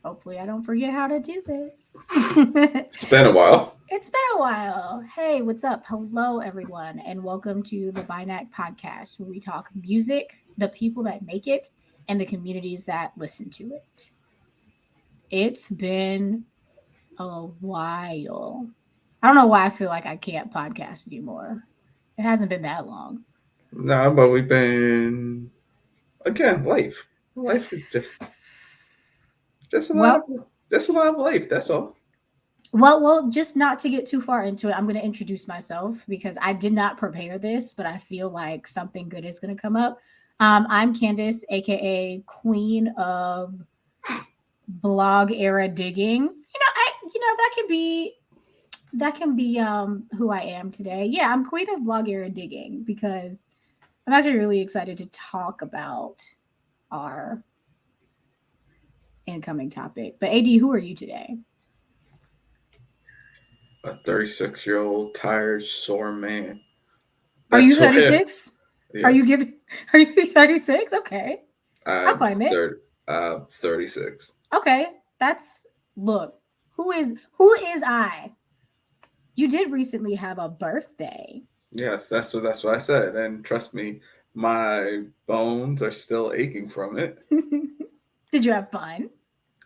Hopefully, I don't forget how to do this. It's been a while. It's been a while. Hey, what's up? Hello, everyone, and welcome to the BINACT Podcast, where we talk music, the people that make it, and the communities that listen to it. It's been a while. I don't know why I feel like I can't podcast anymore. It hasn't been that long. Nah, but we've been again life. Life is just a lot of Well, just a lot of life. That's all. just not to get too far into it, I'm going to introduce myself because I did not prepare this, but I feel like something good is going to come up. I'm Candace, aka Queen of Blog Era Digging. That can be who I am today. Yeah, I'm Queen of Blog Era Digging because I'm actually really excited to talk about our incoming topic. But AD, who are you today? A 36-year-old tired sore man. Are you That's who I am. 36? Are you Yes, giving? Are you 36? Okay, I'll I'm claim it. 36. Okay, that's look. Who is I? You did recently have a birthday. Yes, that's what I said. And trust me, my bones are still aching from it. Did you have fun?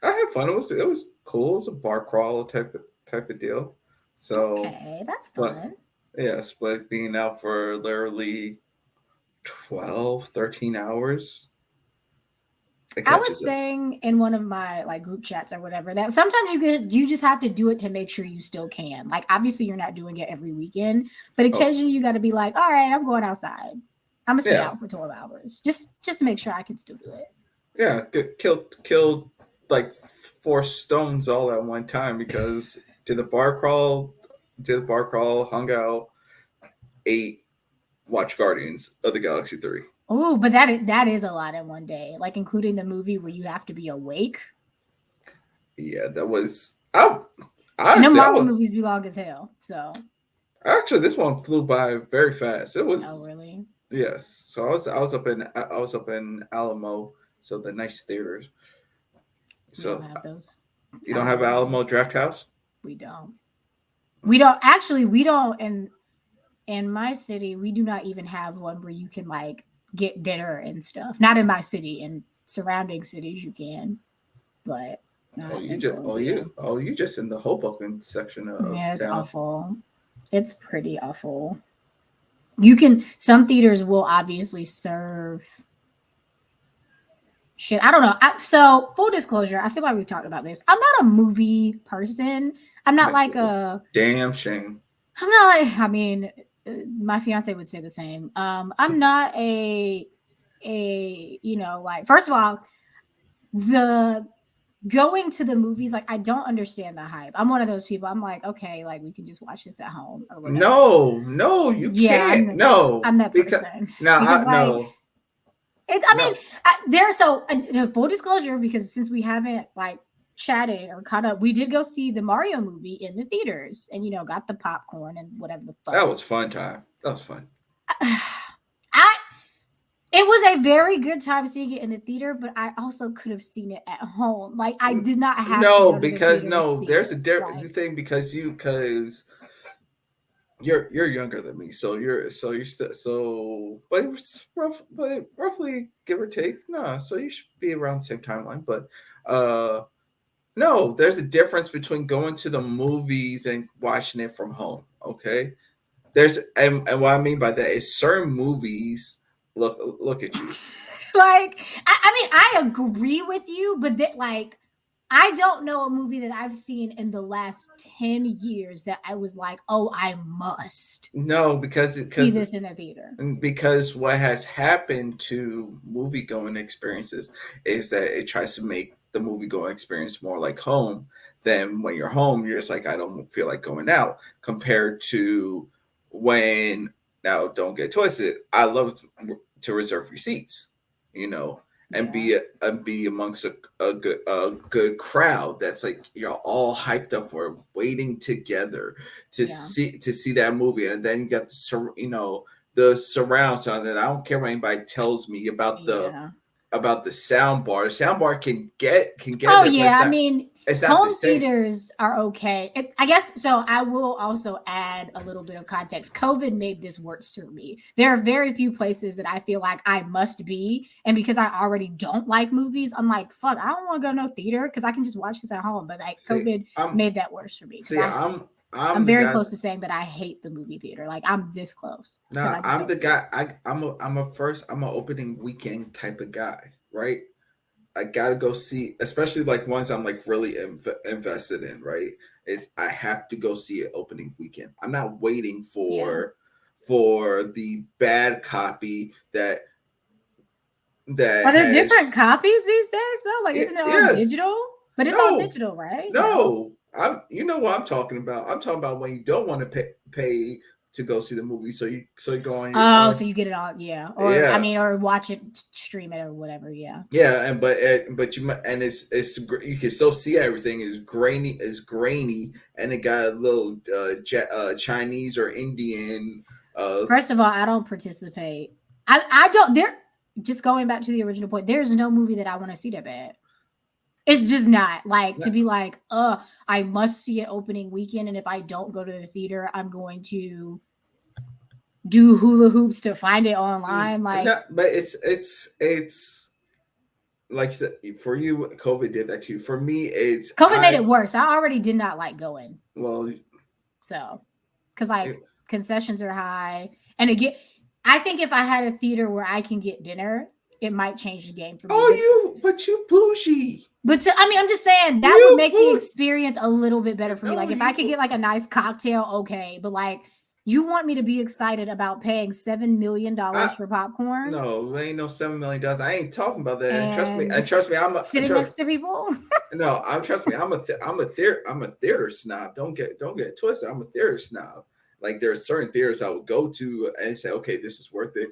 I had fun. It was cool. It was a bar crawl type of deal. So, Okay, that's but fun. yes, but being out for literally 12, 13 hours, it I was catches up. saying in one of my like group chats or whatever that sometimes you just have to do it to make sure you still can. Like obviously you're not doing it every weekend, but Oh, occasionally you got to be like, all right, I'm going outside. I'm gonna stay yeah, out for 12 hours just to make sure I can still do it. yeah. Killed like 4 stones all at one time because did the bar crawl, hung out, ate, watch Guardians of the Galaxy 3. Oh, but that is a lot in one day, like including the movie where you have to be awake. Yeah, that was. I And the honestly, I Marvel was movies be long as hell. So, actually this one flew by very fast. It oh was. really? Yes. So I was up in Alamo, so the nice theaters. We don't So have those. you don't have Alamo Alamo movies. Draft House? We don't. We don't actually. We don't. And in my city, we do not even have one where you can like get dinner and stuff. Not in my city. In surrounding cities, you can, but Oh, not you in just Columbia. you just in the Hoboken section of Yeah, it's town. awful. It's pretty awful. You can. Some theaters will obviously serve shit. I don't know. So full disclosure, I feel like we've talked about this. I'm not a movie person. I'm not Which like is a a. damn shame. I'm not like. I mean, my fiance would say the same. I'm not a like first of all the going to the movies like I don't understand the hype. I'm one of those people. I'm like okay, like we can just watch this at home or whatever. No, no, you Yeah, can't. No, I'm that because person no, because like no, it's, I mean, no. there. So, full disclosure, because since we haven't like chatted or caught up, we did go see the Mario movie in the theaters, and got the popcorn and whatever the fuck. That was fun time. That was fun. I it was a very good time seeing it in the theater, but I also could have seen it at home. Like I did not have to No, go to the because theater to no, see there's a it. the Like thing because you're younger than me, so you're still so but it was roughly give or take. No, so you should be around the same timeline, but uh no, there's a difference between going to the movies and watching it from home. Okay, and what I mean by that is certain movies look at you. like I mean I agree with you, but that like I don't know a movie that I've seen in the last 10 years that I was like, oh, I must No, see this in the theater. because what has happened to movie going experiences is that it tries to make the movie going experience more like home. Then when you're home, you're just like, I don't feel like going out. Compared to when now, don't get twisted. I love to reserve your seats, you know, and Yeah. be amongst a good crowd that's like you're all hyped up for waiting together Yeah. to see that movie, and then you got the surround sound. And I don't care what anybody tells me about the Yeah. about the sound bar. The sound bar can get Oh in there, but yeah, I mean, it's not the home same. theaters are okay. I guess so. I will also add a little bit of context. COVID made this worse for me. There are very few places that I feel like I must be, and because I already don't like movies, I'm like, fuck, I don't want to go to no theater because I can just watch this at home. But like, See, COVID I'm made that worse for me because see, I'm I'm the very guy. close to saying that I hate the movie theater. Like I'm this close because Nah, I just I'm don't the see it. guy. I'm a opening weekend type of guy, right? I gotta go see, especially like ones I'm like really invested in, right? Is I have to go see it opening weekend. I'm not waiting Yeah. for the bad copy that Are there different has copies these days though? Like, isn't it on yes, digital? But it's on no, digital, right? No. no. You know what I'm talking about. I'm talking about when you don't want to pay to go see the movie, so you go on your Oh, on so you get it on, yeah. Or I yeah. mean, or watch it, stream it, or whatever. Yeah. Yeah, and but and you can still see everything is grainy, and it got a little Chinese or Indian. First of all, I don't participate. I don't. There. Just going back to the original point, there's no movie that I want to see that bad. It's just not like to be like, I must see it opening weekend, and if I don't go to the theater, I'm going to do hula hoops to find it online. Like no, but it's like you said, for you, COVID did that too. For me, it's COVID made I it worse. I already did not like going. well, So, because like concessions are high, and again, I think if I had a theater where I can get dinner, it might change the game for me. but you bougie, But I mean, I'm just saying that would you make the bougie. experience a little bit better for me. No, Like if I you could get like a nice cocktail, okay. But like, you want me to be excited about paying $7 million I for popcorn no, there ain't no $7 million. I ain't talking about that. and And trust me, sitting next to people? no, I'm trust me. I'm a theater snob. Don't get it twisted. I'm a theater snob. Like there are certain theaters I would go to and say, okay, this is worth it.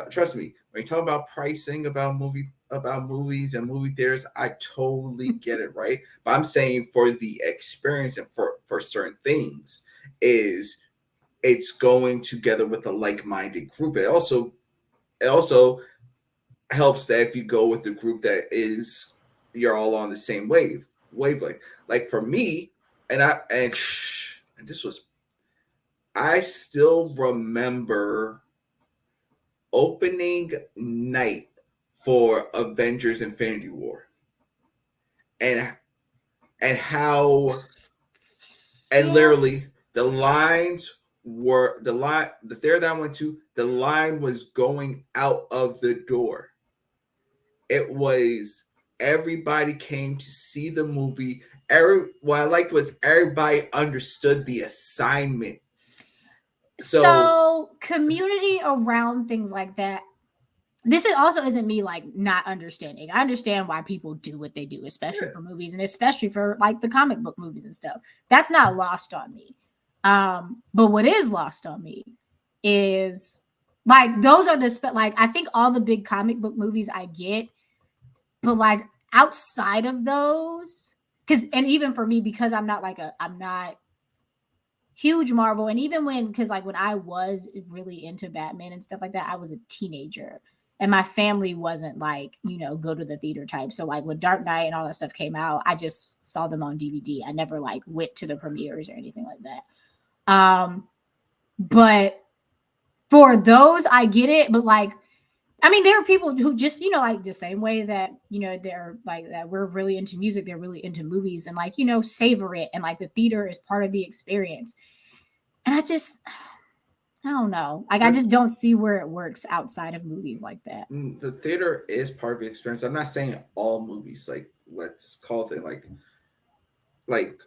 Trust me. When you talk about pricing about movies and movie theaters, I totally get it, right? But I'm saying for the experience and for certain things is it's going together with a like-minded group. It also helps that if you go with a group that is you're all on the same wavelength. Like for me, and this was I still remember opening night for Avengers Infinity War and how and Yeah. literally the theater that I went to, the line was going out of the door. It was everybody came to see the movie. What I liked was everybody understood the assignment. So So community around things like that. This is also isn't me like not understanding. I understand why people do what they do, especially yeah, for movies and especially for like the comic book movies and stuff. That's not lost on me. But what is lost on me is like those are like I think all the big comic book movies I get, but like outside of those, because and even for me, because I'm not huge Marvel. And even because like when I was really into Batman and stuff like that, I was a teenager. And my family wasn't like, go to the theater type. So like when Dark Knight and all that stuff came out, I just saw them on DVD. I never like went to the premieres or anything like that. But for those, I get it. But like, I mean, there are people who just, like the same way that, they're like that we're really into music, they're really into movies and like, savor it. And like the theater is part of the experience. And I don't know. Like I the just don't see where it works outside of movies like that. the theater is part of the experience. I'm not saying all movies. Like let's call it like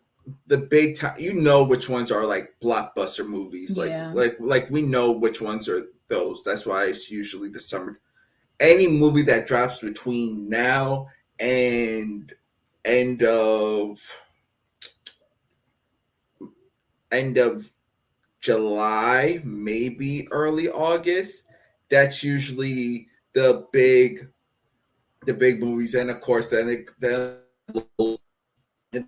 the big time. You know which ones are like blockbuster movies. Yeah. Like we know which ones are those. That's why it's usually the summer. Any movie that drops between now and end of end of July, maybe early August. That's usually the big movies, and of course, and then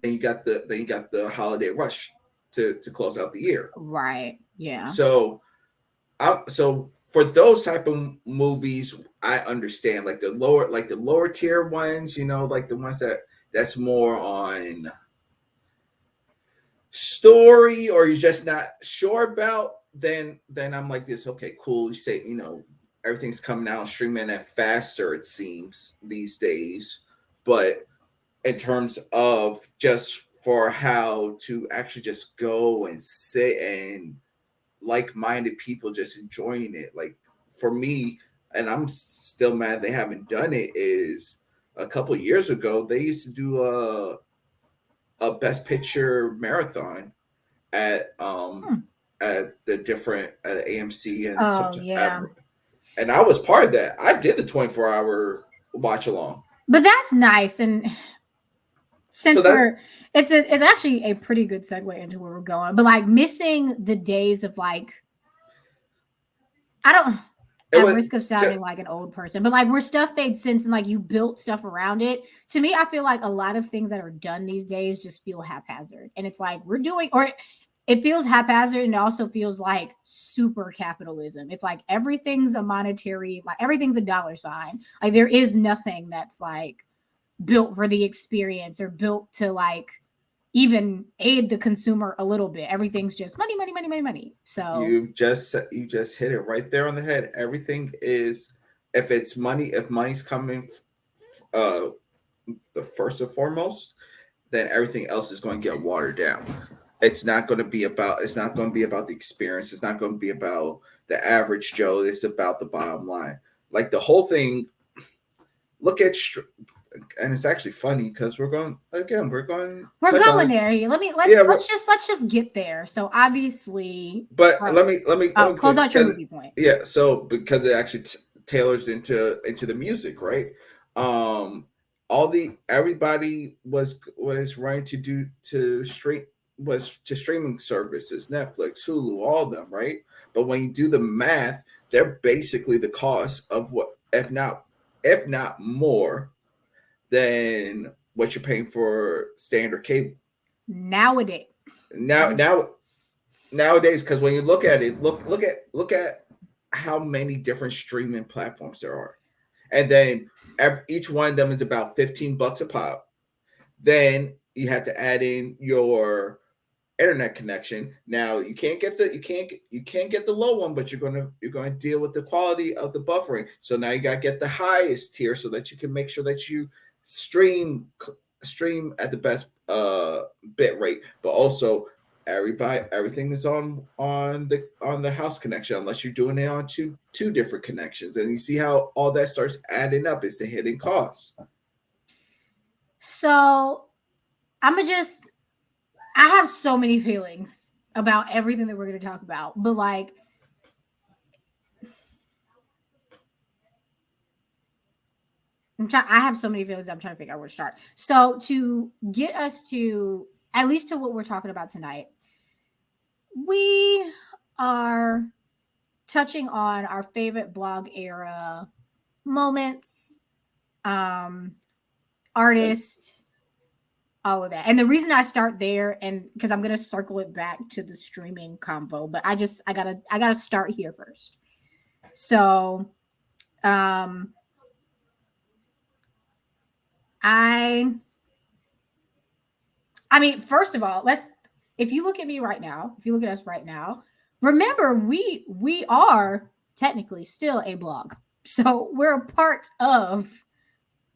you got the holiday rush to close out the year. Right. Yeah. So, so for those type of movies, I understand like the lower tier ones, like the ones that's more on story or you're just not sure about, then I'm like this. Okay, cool. You say, everything's coming out streaming and faster, it seems these days. But in terms of just for how to actually just go and sit and like-minded people just enjoying it, like for me, and I'm still mad they haven't done it, is a couple years ago they used to do a best picture marathon at Hmm. at the different at AMC and Oh something yeah. ever. And I was part of that. I did the 24-hour watch along. But that's nice. And So since that's it's actually a pretty good segue into where we're going. But like missing the days of like, I don't, it at was risk of sounding like an old person, but like where stuff made sense and like you built stuff around it. To me, I feel like a lot of things that are done these days just feel haphazard. And it's like we're doing, or it feels haphazard and it also feels like super capitalism. It's like everything's a monetary, like everything's a dollar sign. Like there is nothing that's like built for the experience or built to like even aid the consumer a little bit. Everything's just money, money, money, money, money. So you just hit it right there on the head. Everything is, if it's money, if money's coming uh the first and foremost, then everything else is going to get watered down. It's not going to be about the experience. It's not going to be about the average Joe. It's about the bottom line. Like the whole thing, look at and it's actually funny because we're going we're touch on going this. there. Yeah, Let's just get there. So obviously, but let me close out your because movie point. yeah, so because it actually tailors into the music, right? Um, all the everybody was running to stream was to streaming services, Netflix, Hulu, all of them, right? But when you do the math, they're basically the cost of what, if not more than what you're paying for standard cable Nowadays, now. obviously, Nowadays, because when you look at it, look at how many different streaming platforms there are, and then each one of them is about $15 a pop. Then you have to add in your internet connection. Now you can't get the low one, but you're gonna deal with the quality of the buffering. So now you gotta get the highest tier so that you can make sure that you stream at the best bit rate, but also everything is on the house connection unless you're doing it on two different connections, and you see how all that starts adding up. Is the hidden cost. so I'm gonna just. I have so many feelings about everything that we're going to talk about, but like I have so many feelings. I'm trying to figure out where to start. So to get us to at least to what we're talking about tonight, we are touching on our favorite blog era moments, um, artists, all of that. And the reason I start there, and because I'm gonna circle it back to the streaming convo, but I gotta start here first. So, um, I I mean, first of all, let's if you look at me right now, if you look at us right now, remember we are technically still a blog. So we're a part of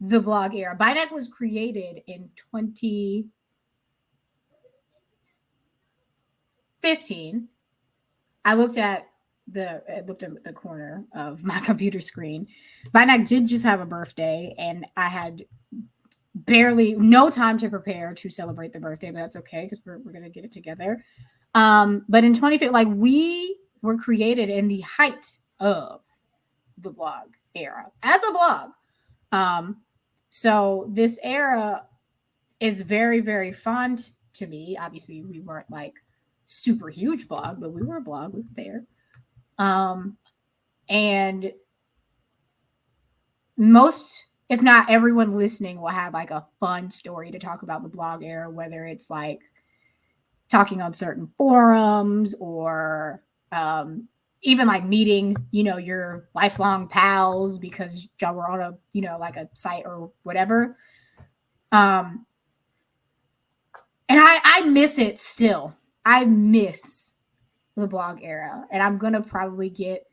the blog era. BINACT was created in 2015. I looked at the corner of my computer screen. BINACT did just have a birthday, and I had barely no time to prepare to celebrate the birthday, but that's okay because we're gonna get it together. But in 2015, like we were created in the height of the blog era as a blog. Um, so this era is very, very fond to me. Obviously, we weren't like super huge blog, but we were a blog. We were there. Um, and most, if not everyone listening, will have like a fun story to talk about the blog era, whether it's like talking on certain forums or even like meeting, your lifelong pals because y'all were on a, like a site or whatever. And I miss it still. I miss the blog era, and I'm gonna probably get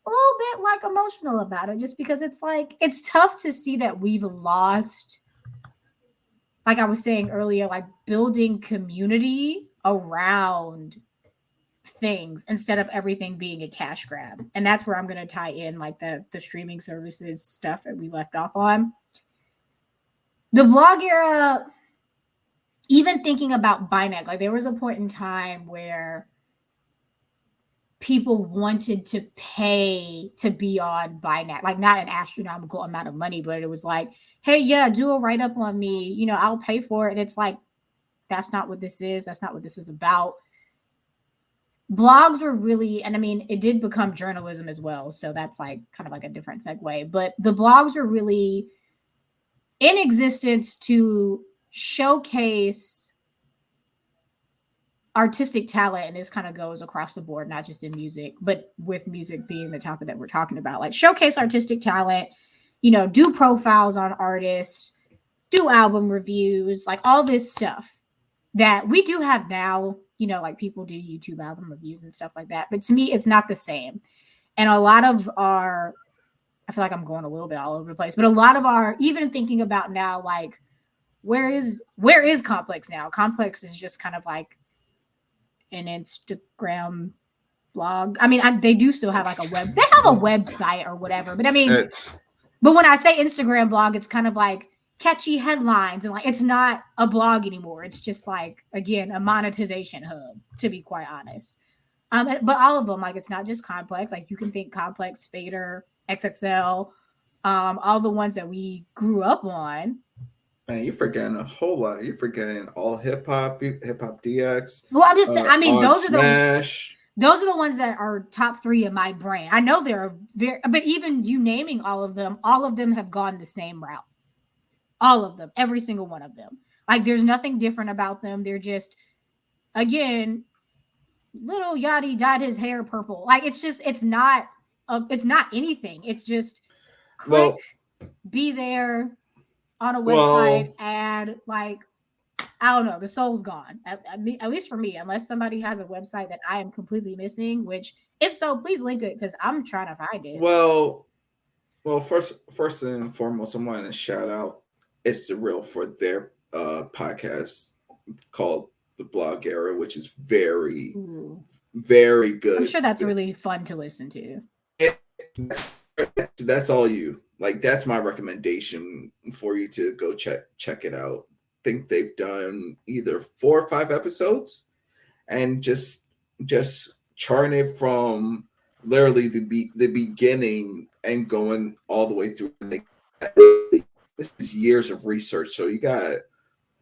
a little bit like emotional about it just because it's like it's tough to see that we've lost, like I was saying earlier, like building community around things instead of everything being a cash grab. And that's where I'm going to tie in like the streaming services stuff that we left off on. The blog era, even thinking about BINACT, like there was a point in time where people wanted to pay to be on BINACT, like not an astronomical amount of money, but it was like, hey, yeah, do a write up on me, I'll pay for it. And it's like, that's not what this is. That's not what this is about. Blogs were really, and I mean, it did become journalism as well. So that's like kind of like a different segue, but the blogs were really in existence to showcase artistic talent. And this kind of goes across the board, not just in music, but with music being the topic that we're talking about, like showcase artistic talent, do profiles on artists, do album reviews, like all this stuff that we do have now, like people do YouTube album reviews and stuff like that. But to me, it's not the same. And a lot of our, I feel like I'm going a little bit all over the place, but a lot of our, even thinking about now, like, where is Complex now? Complex is just kind of like an Instagram blog. I mean, they do still have like a web, they have a website or whatever, but I mean, but when I say Instagram blog, it's kind of like catchy headlines and like it's not a blog anymore. It's just like, again, a monetization hub, to be quite honest. But all of them, like it's not just Complex. Like you can think Complex, Fader, XXL, all the ones that we grew up on. Man, you're forgetting a whole lot. You're forgetting all hip hop DX. Well, I'm just, I mean, those Smash. Those are the ones that are top 3 in my brain. I know there are but even you naming all of them have gone the same route. All of them, every single one of them. Like there's nothing different about them. They're just, again, little Yachty dyed his hair purple. Like it's just, it's not anything. It's just click, be there on a website, add, like, I don't know, the soul's gone. At least for me, unless somebody has a website that I am completely missing, which if so, please link it because I'm trying to find it. Well, first and foremost, I'm wanting to shout out It's the Real for their podcast called The Blog Era, which is very, very good. I'm sure that's really fun to listen to. That's all you. Like, that's my recommendation for you to go check it out. I think they've done either 4 or 5 episodes and just charting it from literally the beginning and going all the way through. This is years of research. So you got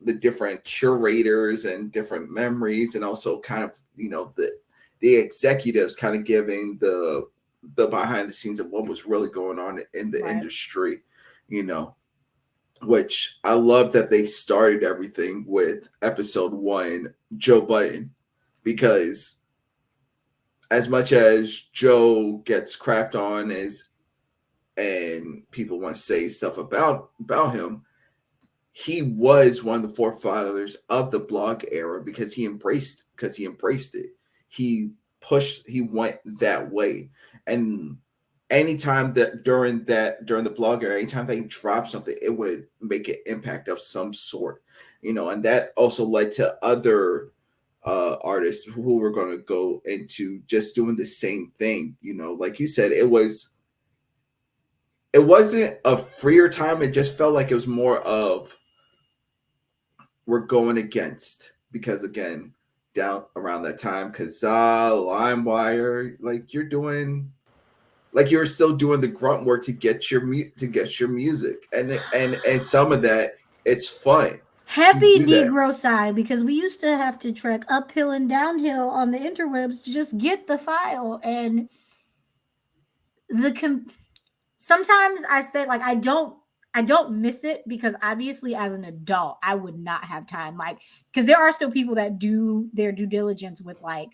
the different curators and different memories, and also kind of, the executives kind of giving the behind the scenes of what was really going on in the industry, which I love that they started everything with episode 1, Joe Budden, because as much as Joe gets crapped on and people want to say stuff about him, he was one of the forefathers of the blog era because he embraced it. He went that way. And anytime that during the blog era, anytime they dropped something, it would make an impact of some sort, and that also led to other artists who were going to go into just doing the same thing. Like you said, it wasn't a freer time. It just felt like it was more of, we're going against, because again, down around that time, Kazaa, LimeWire, like you're still doing the grunt work to get your music, and some of that, it's fun. Happy Negro side, because we used to have to trek uphill and downhill on the interwebs to just get the file. And sometimes I say, like, I don't miss it, because obviously as an adult, I would not have time. Like, because there are still people that do their due diligence with, like,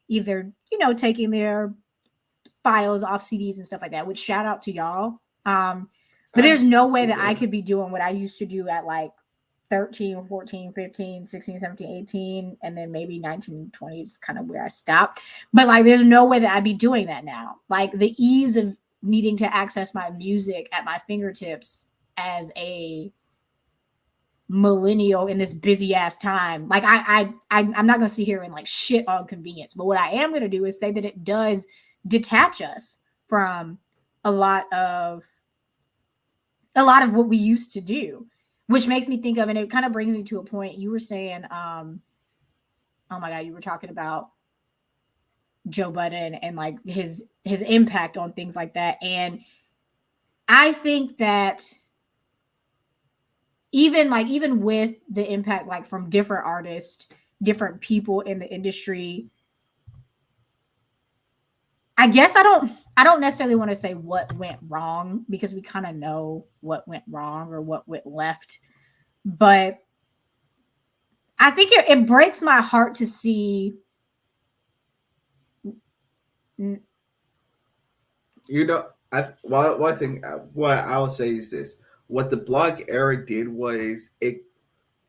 either, taking their files off CDs and stuff like that, which shout out to y'all. But there's no way that I could be doing what I used to do at like 13, 14, 15, 16, 17, 18, and then maybe 19, 20 is kind of where I stopped. But like, there's no way that I'd be doing that now. Like the ease of needing to access my music at my fingertips as a millennial in this busy ass time. Like I'm not gonna sit here and like shit on convenience, but what I am gonna do is say that it does detach us from a lot of what we used to do, which makes me think of, and it kind of brings me to a point you were saying, oh my God, you were talking about Joe Budden and like his impact on things like that. And I think that even with the impact, like from different artists, different people in the industry, I guess I don't necessarily want to say what went wrong, because we kind of know what went wrong or what went left. But I think it breaks my heart to see. You know, one thing, what I will say is this: what the blog era did was it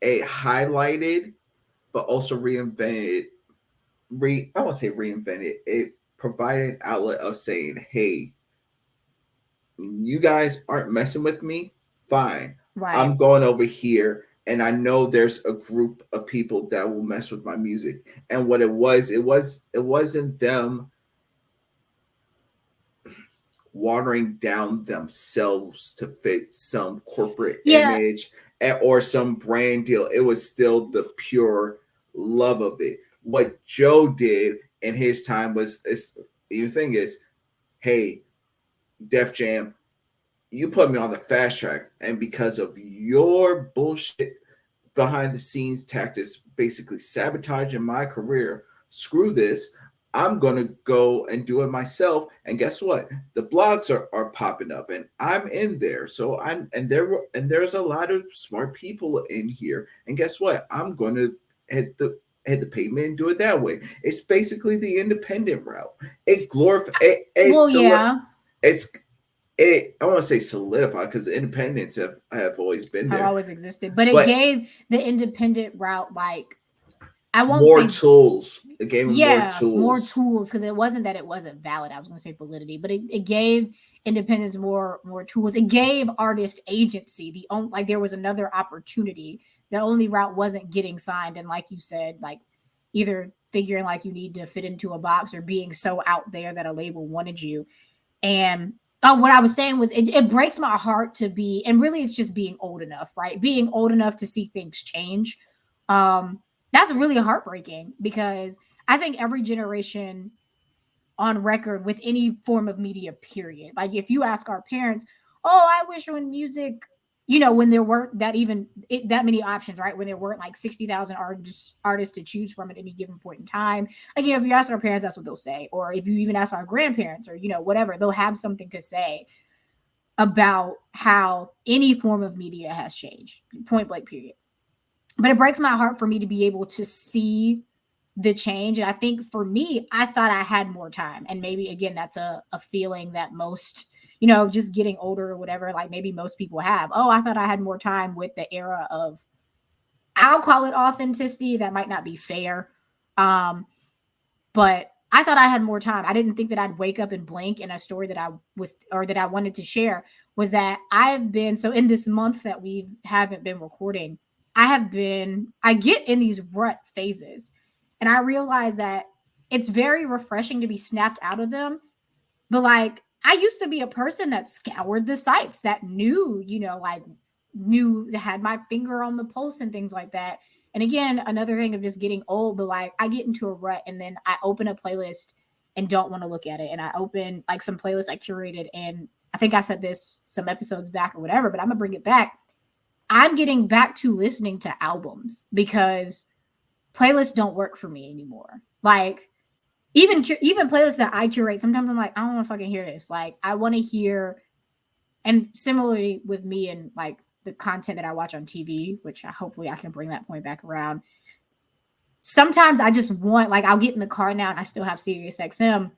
highlighted, but also reinvented. I won't say reinvented. It provided an outlet of saying, "Hey, you guys aren't messing with me. Fine, Right. I'm going over here." And I know there's a group of people that will mess with my music. And what it wasn't them watering down themselves to fit some corporate image or some brand deal. It was still the pure love of it. What Joe did in his time the thing is, hey, Def Jam, you put me on the fast track, and because of your bullshit behind the scenes tactics, basically sabotaging my career, screw this. I'm gonna go and do it myself. And guess what? The blogs are popping up, and I'm in there. So there's a lot of smart people in here. And guess what? I'm gonna hit the pavement and do it that way. It's basically the independent route. It glorifies. I want to say solidified, because the independents have always been there. Have always existed. But it gave the independent route, like, I won't more say tools. It gave them more tools, because it wasn't that it wasn't valid. I was going to say validity, but it gave independents more tools. It gave artist agency. Like, there was another opportunity. The only route wasn't getting signed, and like you said, like either figuring like you need to fit into a box or being so out there that a label wanted you. And what I was saying was it breaks my heart to be, and really it's just being old enough, right? Being old enough to see things change. That's really heartbreaking, because I think every generation on record with any form of media, period. Like if you ask our parents, oh, I wish when music, when there weren't that many options, right? When there weren't like 60,000 artists to choose from at any given point in time. Like, if you ask our parents, that's what they'll say. Or if you even ask our grandparents or, whatever, they'll have something to say about how any form of media has changed, point blank, period. But it breaks my heart for me to be able to see the change. And I think for me, I thought I had more time. And maybe, again, that's a feeling that most, just getting older or whatever, like maybe most people have. Oh, I thought I had more time with the era of, I'll call it authenticity. That might not be fair. But I thought I had more time. I didn't think that I'd wake up and blink. And a story that I wanted to share was that I've been, so in this month that we haven't been recording, I get in these rut phases, and I realize that it's very refreshing to be snapped out of them. But like, I used to be a person that scoured the sites, that knew, had my finger on the pulse and things like that. And again, another thing of just getting old, but like I get into a rut and then I open a playlist and don't want to look at it. And I open like some playlists I curated, and I think I said this some episodes back or whatever, but I'm gonna bring it back. I'm getting back to listening to albums, because playlists don't work for me anymore. Like even playlists that I curate, sometimes I'm like, I don't want to fucking hear this. Like I want to hear, and similarly with me and like the content that I watch on TV, which hopefully I can bring that point back around. Sometimes I just want, like, I'll get in the car now and I still have Sirius XM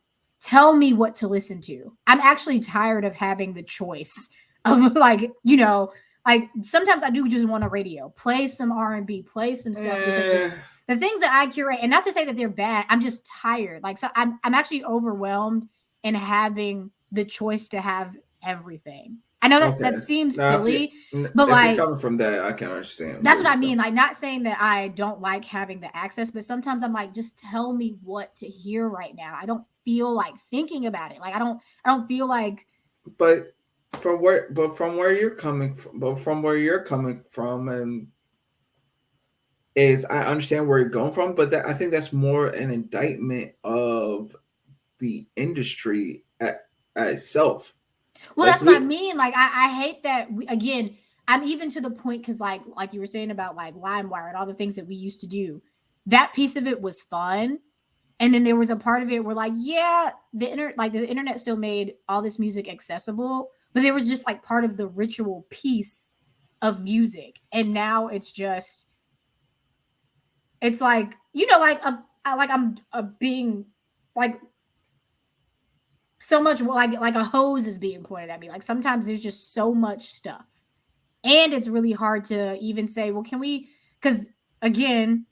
tell me what to listen to. I'm actually tired of having the choice of like, you know, like sometimes I do just want a radio, play some R&B, play some stuff because Eh, the things that I curate, and not to say that they're bad, I'm just tired. Like, so I'm actually overwhelmed in having the choice to have everything. I know that okay. that seems Now, silly, but if you're like coming from that, I can understand that's where what I you're mean. coming. Like, not saying that I don't like having the access, but sometimes I'm like, just tell me what to hear right now. I don't feel like thinking about it. Like, I don't feel like But from where you're coming from, but from where you're coming from, and is I understand where you're going from, but that I think that's more an indictment of the industry at itself. well, Like that's what I we, mean. Like, I hate that again, I'm even to the point because like you were saying about like LimeWire and all the things that we used to do. That piece of it was fun. And then there was a part of it where like, yeah, the internet still made all this music accessible, but there was just like part of the ritual piece of music. And now it's like, you know, like I'm being like so much like a hose is being pointed at me. Like sometimes there's just so much stuff. And it's really hard to even say, well, can we, because again,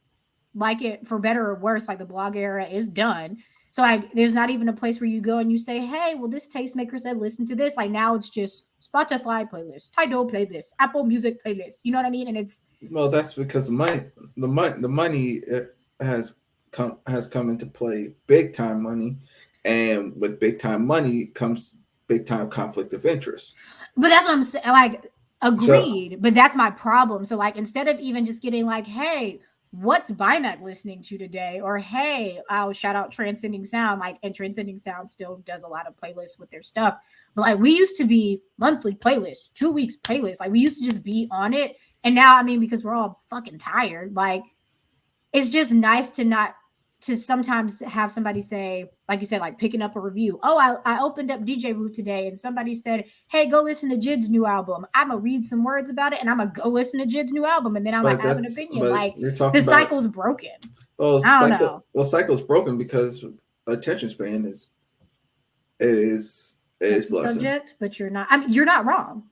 like it for better or worse, like the blog era is done. So like there's not even a place where you go and you say, hey, well, this tastemaker said listen to this. Like now it's just Spotify playlist, Tidal playlist, Apple Music playlist. You know what I mean? And it's well, that's because the money has come into play, big time money, and with big time money comes big time conflict of interest. but that's what I'm saying. Like, So, agreed. But that's my problem. So, like, instead of even just getting like, hey, what's BINACT listening to today? Or hey, I'll shout out Transcending Sound. Like, and Transcending Sound still does a lot of playlists with their stuff. But like, we used to be monthly playlists, 2 weeks playlist. Like, we used to just be on it. And now, I mean, because we're all fucking tired, like, it's just nice to not to sometimes have somebody say, like you said, like picking up a review. Oh, I opened up DJ Root today and somebody said, hey, go listen to Jid's new album. I'm going to read some words about it and I'm going to go listen to Jid's new album. And then I'm going to have an opinion. but Like you're the talking about, cycle's broken. I don't know. cycle's broken because attention span is Touchy lessened. subject, but you're not, I mean, you're not wrong.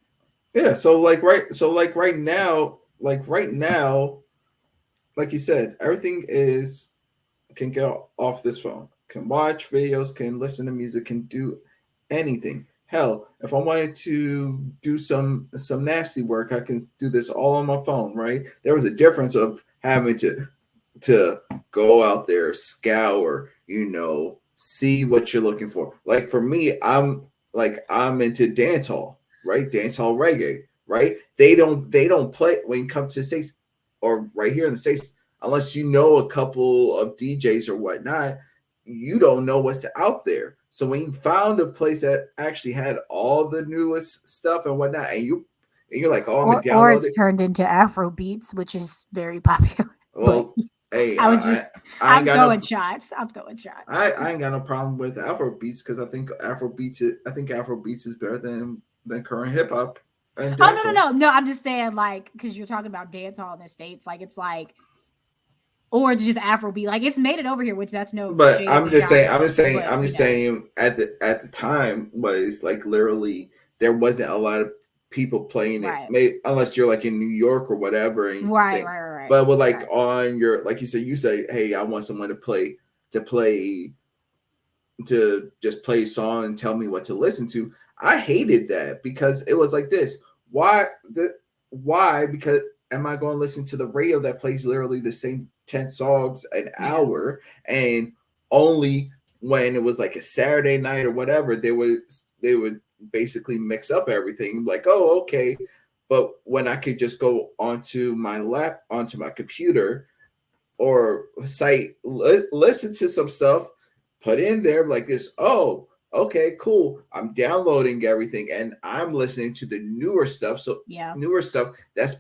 Yeah, so like right now, like you said, everything is can get off this phone, can watch videos, can listen to music, can do anything. Hell, if I wanted to do some nasty work, I can do this all on my phone, right? There was a difference of having to go out there, scour, see what you're looking for. Like for me, I'm into dance hall, right? Dance hall reggae, right? They don't play when you come to the States or right here in the States, unless you know a couple of DJs or whatnot, you don't know what's out there. So when you found a place that actually had all the newest stuff and whatnot, and you're like, oh, I'm gonna Or download it's it. turned into Afro beats, which is very popular. But Well, hey, I was just, I ain't I'm got throwing no shots. I'm throwing shots. I ain't got no problem with Afro beats because I think Afro beats is better than current hip hop and Oh no, dancehall. no, no, no. I'm just saying, like, because you're talking about dance hall in the States, like it's like, or it's just Afrobeat. Like it's made it over here, which that's no But shade of the genre. But I'm you just know, saying at the time was like literally there wasn't a lot of people playing it, right, unless you're like in New York or whatever and right, thing. right, right, right, But with like right. on your like you say, hey, I want someone to play to just play a song and tell me what to listen to. I hated that because it was like this. Why the why? Because am I going to listen to the radio that plays literally the same 10 songs an Yeah, hour and only when it was like a Saturday night or whatever, they would basically mix up everything like, oh, okay. But when I could just go onto my computer or site, listen to some stuff, put in there like this. Oh, okay, cool. I'm downloading everything and I'm listening to the newer stuff. So yeah, newer stuff that's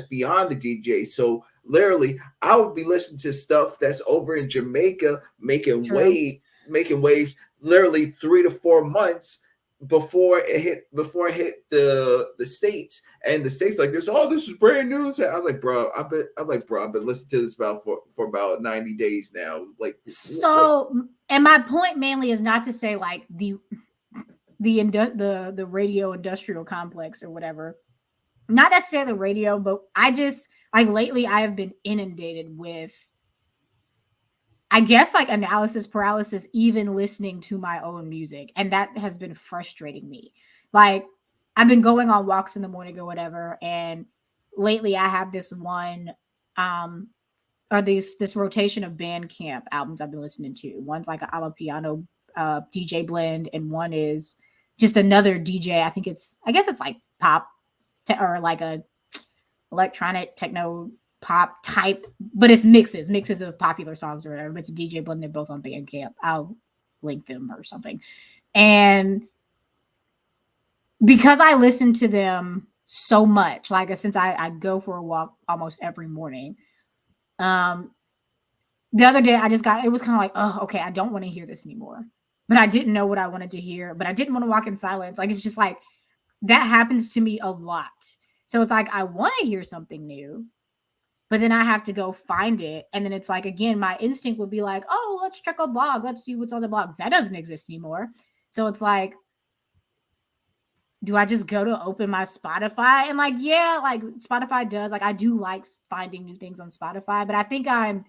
beyond the DJ. So literally, I would be listening to stuff that's over in Jamaica true. making waves literally 3 to 4 months before it hit the states, and the states like this. Oh, this is brand new. So I was like, bro, I've been listening to this for about 90 days now. Like, what? So, and my point mainly is not to say like the radio industrial complex or whatever. Not necessarily the radio, but I just like lately I have been inundated with, I guess, like analysis paralysis, even listening to my own music. And that has been frustrating me. Like, I've been going on walks in the morning or whatever. And lately I have this one, or this rotation of Bandcamp albums I've been listening to. One's like I'm a piano DJ blend, and one is just another DJ. I guess it's like pop or like a electronic techno pop type, but it's mixes of popular songs or whatever. But it's a DJ blend. They're both on Bandcamp. I'll link them or something. And because I listen to them so much, like since I go for a walk almost every morning, the other day it was kind of like, oh, okay, I don't want to hear this anymore. But I didn't know what I wanted to hear, but I didn't want to walk in silence. Like, it's just like, that happens to me a lot. So it's like, I want to hear something new, but then I have to go find it. And then it's like, again, my instinct would be like, oh, let's check a blog. Let's see what's on the blogs. That doesn't exist anymore. So it's like, do I just go to open my Spotify? And like, yeah, like Spotify does. Like, I do like finding new things on Spotify, but I think I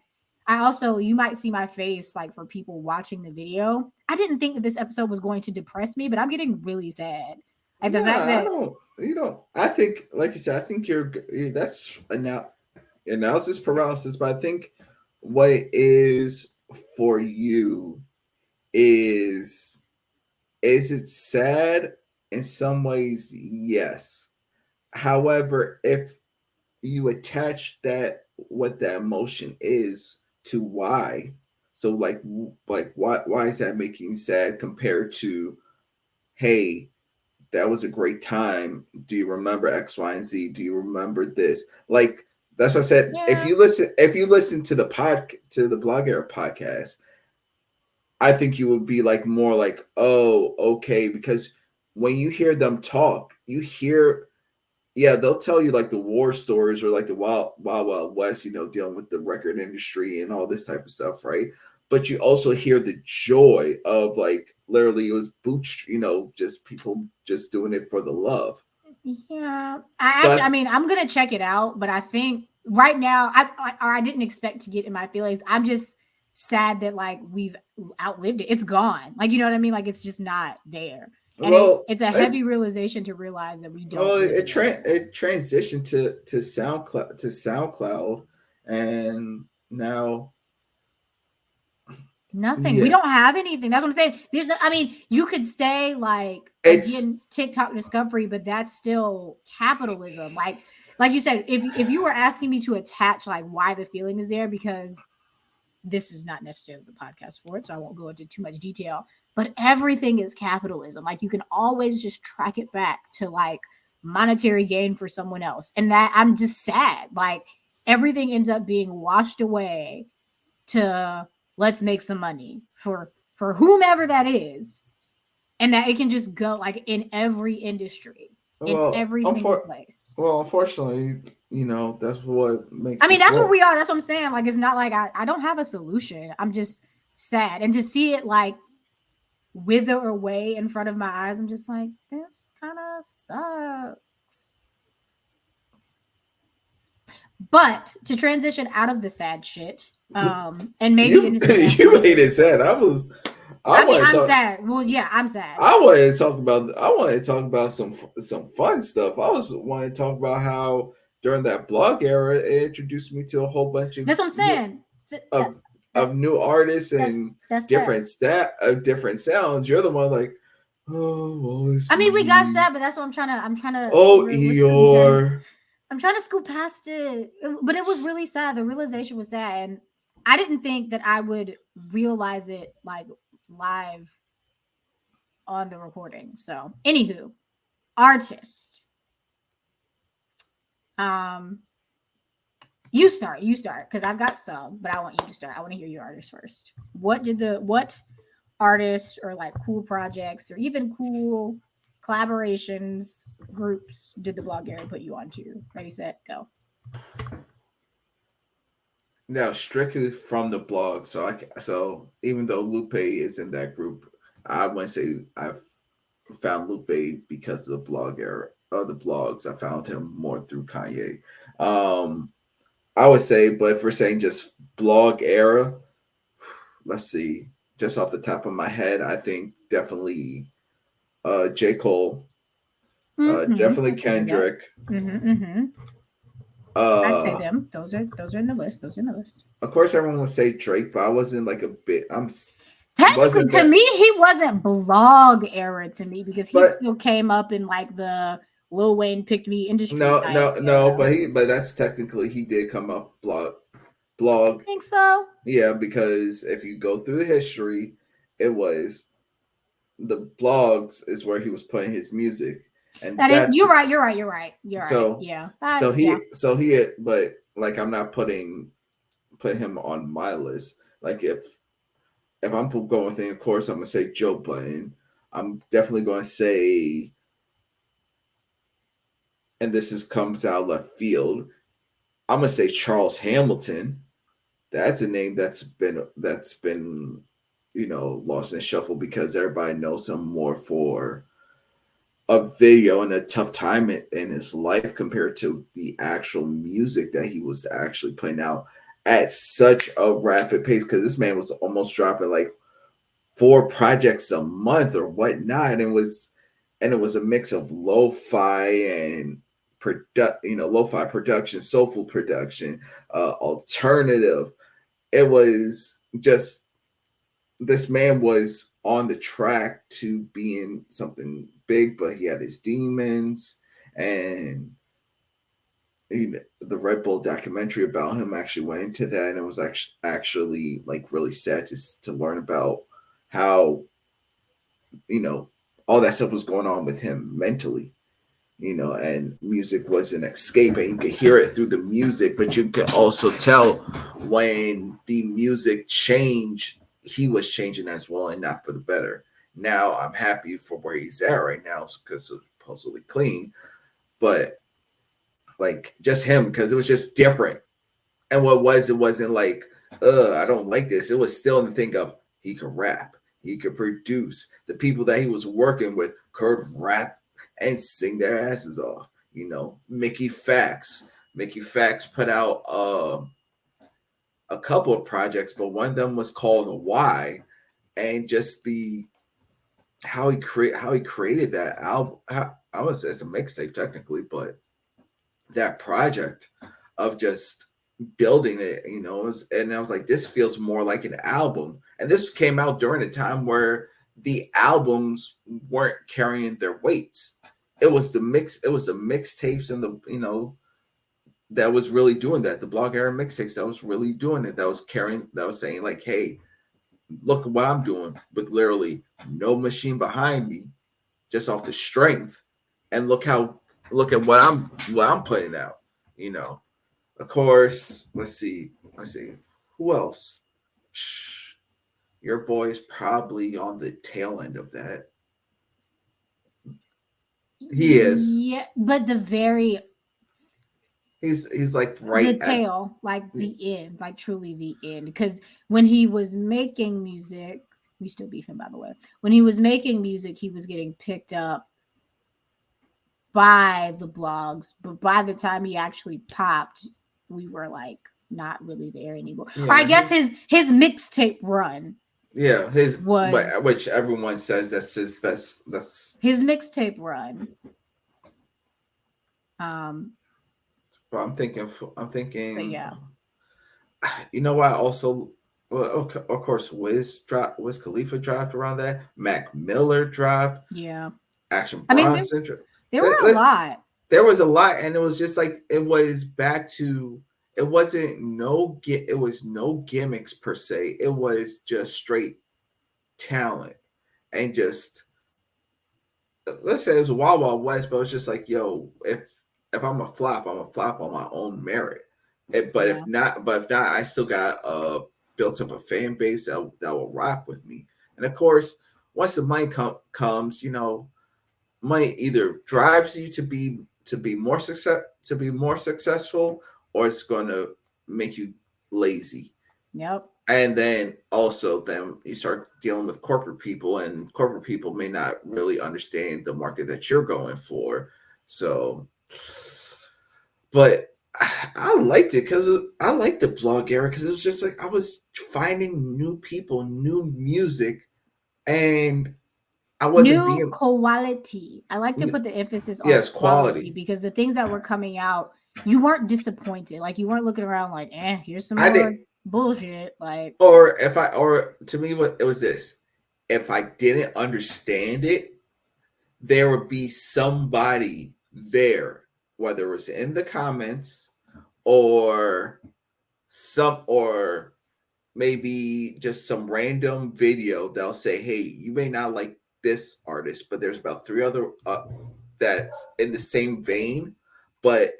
also, you might see my face, like for people watching the video. I didn't think that this episode was going to depress me, but I'm getting really sad. Like the fact Nah, I that, don't. You know, I think, like you said, I think that's analysis paralysis. But I think what it is for you is it sad in some ways? Yes. However, if you attach that what that emotion is to why, so like why is that making you sad compared to, hey, that was a great time. Do you remember X, Y, and Z? Do you remember this? Like, that's what I said. yeah, If you listen to the Blog Era podcast, I think you would be like more like, oh, okay, because when you hear them talk, you hear, yeah, they'll tell you like the war stories or like the wild west, dealing with the record industry and all this type of stuff, right? But you also hear the joy of like literally it was just people just doing it for the love. yeah. So I mean, I'm gonna check it out, but I think right now, I didn't expect to get in my feelings. I'm just sad that like we've outlived it. It's gone. Like, you know what I mean? Like, it's just not there. And well, it's a it, heavy realization to realize that we well, don't live in that era. it transitioned to SoundCloud, and now, Nothing. We yeah, don't have anything. That's what I'm saying. I mean, you could say like it's again TikTok discovery, but that's still capitalism. Like you said, if you were asking me to attach like why the feeling is there, because this is not necessarily the podcast for it, so I won't go into too much detail. But everything is capitalism. Like, you can always just track it back to like monetary gain for someone else, and that I'm just sad. Like, everything ends up being washed away to let's make some money for whomever that is, and that it can just go like in every industry, in well, every single place. unfortunately, that's what makes I mean, this that's what work. we are. That's what I'm saying. Like, it's not like I don't have a solution. I'm just sad, and to see it like wither away in front of my eyes, I'm just like, this kind of sucks. But to transition out of the sad shit, and maybe You into some you actual, made it sad. I I mean, want to I'm talk. sad. Well, yeah, I'm sad. I wanted to talk about some fun stuff. I was wanting to talk about how during that blog era it introduced me to a whole bunch That's what I'm saying. of, That, of new artists that's and that's that. different sounds. You're the one like, oh, woe is I mean, we got me. sad, but that's what I'm trying to Oh, yeah. Eeyore. I'm trying to scoot past it. But it was really sad. The realization was sad, and I didn't think that I would realize it like live on the recording. So, anywho, artist. Um, you start, because I've got some, but I want you to start. I want to hear your artist first. What artists or like cool projects or even cool collaborations groups did the blog era put you onto? Ready, set, go. Now, strictly from the blog. So even though Lupe is in that group, I wouldn't say I've found Lupe because of the blog era or the blogs. I found him more through Kanye. Um, I would say, but if we're saying just blog era, let's see. Just off the top of my head, I think definitely J. Cole, definitely I can see that. Kendrick. Mm-hmm. I'd say Uh, them. Those are in the list. Those are in the list. of course, everyone would say Drake, but I wasn't like a bit. Technically, Wasn't to there, me, he wasn't blog era to me because he but still came up in like the Lil Wayne picked me industry no, type no, no. era. But that's technically he did come up You blog. think so? Yeah, because if you go through the history, it was the blogs is where he was putting his music, and That is, that's you're right. You're right. You're right. You're right. so Yeah. Yeah. so he but like I'm not putting him on my list. Like if I'm going with him, of course I'm gonna say Joe Button. I'm definitely going to say, and this is comes out left field. I'm gonna say Charles Hamilton. That's a name that's been lost in shuffle because everybody knows him more for a video and a tough time in his life compared to the actual music that he was actually putting out at such a rapid pace because this man was almost dropping like 4 projects a month or whatnot, and it was a mix of lo-fi and lo-fi production, soulful production, alternative. It was just this man was on the track to being something big, but he had his demons and the Red Bull documentary about him actually went into that, and it was actually like really sad to learn about how you know all that stuff was going on with him mentally. And music was an escape, and you could hear it through the music, but you could also tell when the music changed, he was changing as well, and not for the better. Now I'm happy for where he's at right now because it's supposedly clean, but like just him because it was just different. And it wasn't like, I don't like this. It was still in the thing of he could rap, he could produce. The people that he was working with could rap and sing their asses off. Mickey Fax. Mickey Fax put out a couple of projects, but one of them was called Why, and just the how he created that album. I would say it's a mixtape technically, but that project of just building it, and I was like, this feels more like an album. And this came out during a time where the albums weren't carrying their weights. It was the mixtapes and that was really doing that. The blog era mixtapes that was really doing it. That was saying like, hey, look at what I'm doing with literally no machine behind me, just off the strength. And look at what I'm putting out, you know. Of course, let's see. Who else? Your boy is probably on the tail end of that. He is. Yeah, but the very He's like the right at. tail, like the end, like truly the end. Because when he was making music, we still beefing by the way. When he was making music, he was getting picked up by the blogs, but by the time he actually popped, we were like not really there anymore. Or I Yeah, guess his mixtape run yeah. But was which everyone says that's his best. That's. his mixtape run. Um, But I'm thinking. I'm but thinking. yeah, You know what? Also, well, of course, Wiz Khalifa dropped around that. Mac Miller dropped. yeah. Action I mean, Bronson. there were a lot. There was a lot, and it was just like it was back to. It was no gimmicks per se. It was just straight talent, and just let's say it was a Wild Wild West, but it was just like, yo, if I'm a flop, I'm a flop on my own merit. But Yeah. if not, I still got built up a fan base that will rock with me. And of course, once the money comes, money either drives you to be more successful, or it's going to make you lazy. Yep. And then you start dealing with corporate people, and corporate people may not really understand the market that you're going for. So, but I liked it because I liked the blog era, because it was just like I was finding new people, new music, and I wasn't New being, quality. I like to put the emphasis on yes, quality, quality. because the things that were coming out, you weren't disappointed. Like, you weren't looking around like, here's some I more didn't, bullshit. Like, or to me, what it was this: if I didn't understand it, there would be somebody there, whether it was in the comments or or maybe just some random video, they'll say, hey, you may not like this artist, but there's about three other that's in the same vein, but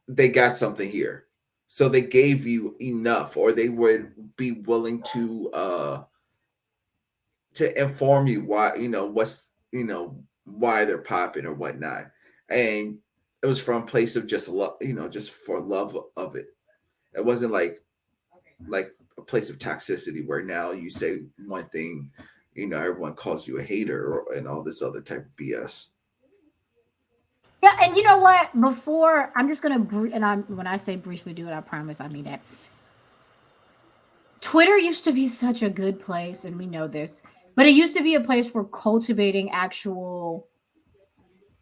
they got something here. So they gave you enough, or they would be willing to inform you why, why they're popping or whatnot. And it was from a place of just love, just for love of it. It wasn't like a place of toxicity where now you say one thing, everyone calls you a hater, and all this other type of BS. yeah, and you know what? Before, I'm just gonna and I'm when I say briefly do it, I promise I mean that. Twitter used to be such a good place, and we know this, but it used to be a place for cultivating actual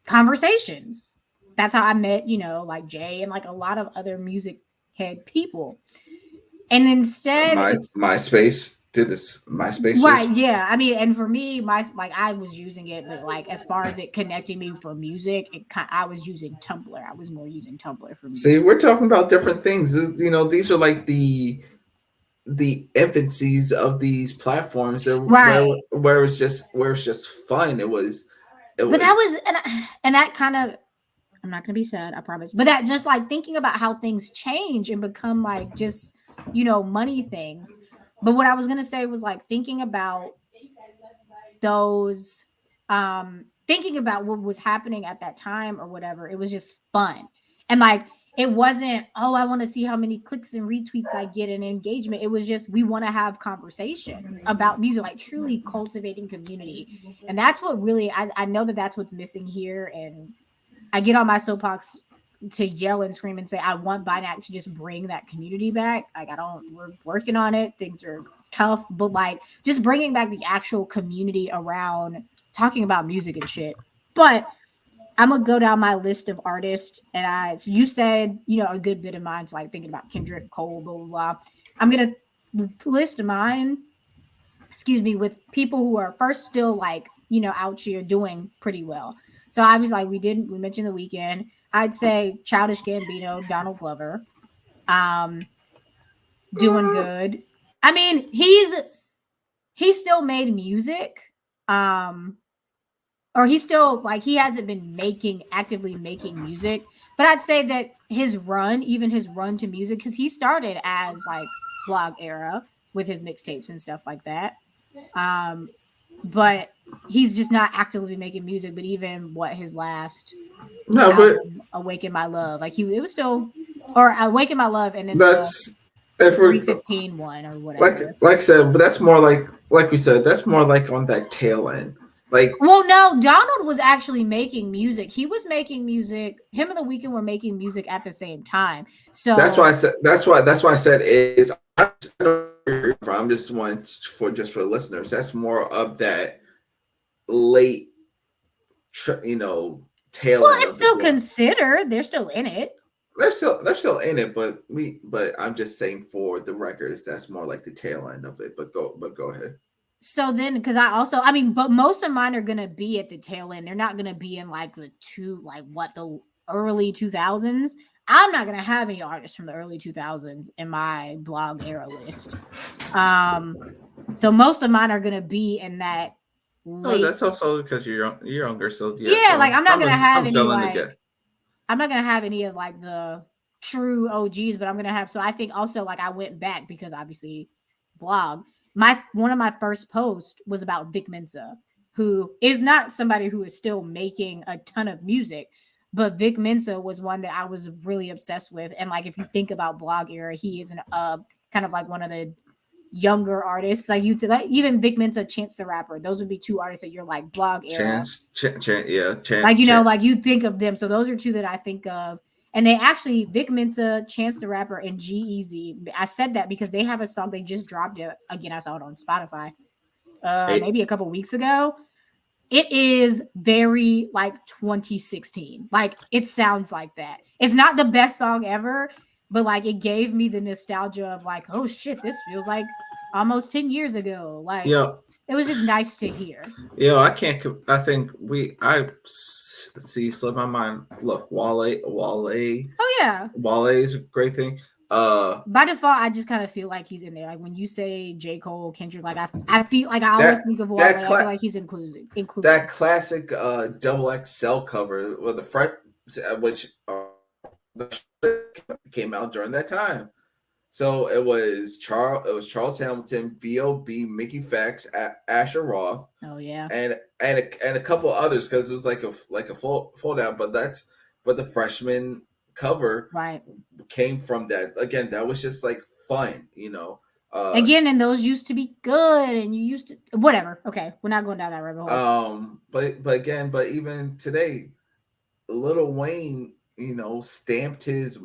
conversations. That's how I met, like Jay and like a lot of other music head people. And instead, it's MySpace did this. MySpace right, was. yeah. I mean, and for me, I was using it, but like as far as it connecting me for music, I was using Tumblr. I was more using Tumblr for See, music. we're talking about different things. These are like the infancies of these platforms that Right. where it's just fun. It But that was was and that kind of, I'm not gonna be sad, I promise. But that just like thinking about how things change and become like just, money things. But what I was gonna say was like those thinking about what was happening at that time or whatever, it was just fun. And like it wasn't, oh, I want to see how many clicks and retweets I get and engagement. It was just we want to have conversations about music, like truly cultivating community. And that's what really I know that that's what's missing here. And I get on my soapbox to yell and scream and say I want BINACT to just bring that community back. Like I don't, we're working on it. Things are tough, but like just bringing back the actual community around talking about music and shit. But I'm gonna go down my list of artists, and so you said a good bit of mine's like thinking about Kendrick, Cole, blah blah blah. I'm gonna list mine, excuse me, with people who are first still like out here doing pretty well. So obviously, like we mentioned The Weeknd. I'd say Childish Gambino, Donald Glover, um, doing good. I mean, he still made music, um, or he's still like he hasn't been actively making music. But I'd say that even his run to music, because he started as like blog era with his mixtapes and stuff like that. Um, but he's just not actively making music. But even his last no, but album, Awaken My Love, like it was still, or Awaken My Love, and then the that's if we're 315 one or like whatever. like I said, but that's more like we said, that's more like on that tail end. Like Well, no, Donald was actually making music. He was making music. Him and The Weeknd were making music at the same time. that's why I So, said that's why I said is I'm just one for the listeners. That's more of that late, tail well, end it's of the still game. considered. They're still in it. They're still in it, but I'm just saying for the records, that's more like the tail end of it. But go ahead. So then, because I mean, but most of mine are gonna be at the tail end. They're not gonna be in like the early 2000s. I'm not gonna have any artists from the early 2000s in my blog era list. Um, so most of mine are gonna be in that Oh, late. that's also because you're younger, so yeah. Yeah, like So I'm filling the gap. I'm not gonna have any of like the true OGs, but I'm gonna have. So I think also like I went back because obviously blog. one of my first posts was about Vic Mensa, who is not somebody who is still making a ton of music, but Vic Mensa was one that I was really obsessed with. And like, if you think about blog era, he is an kind of like one of the younger artists, like like even Vic Mensa, Chance the Rapper. Those would be two artists that you're like blog era. Like, like you think of them. So those are two that I think of. And they actually, Vic Mensa, Chance the Rapper, and G-Eazy. I said that because they have a song they just dropped it. Again, I saw it on Spotify maybe a couple weeks ago. It is very like 2016. Like, it sounds like that. It's not the best song ever, but like it gave me the nostalgia of like, oh shit, this feels like almost 10 years ago. Like, it was just nice to hear. I can't. I think I see. Slip my mind. Look, Wale. Oh yeah, Wale is a great thing. By default, I just kind of feel like he's in there. Like when you say J. Cole, Kendrick, like I feel like I always think of Wale. I feel like he's inclusive. That classic double XL cover with the front, which came out during that time. So it was Charles Hamilton, B.O.B., Mickey Fax, Asher Roth. Oh yeah, and a couple others, because it was like a fold out. But the freshman cover right came from that. Again, that was just like fun, Again, and those used to be good, and you used to whatever. Okay, we're not going down that rabbit hole. But even today, Lil Wayne, stamped his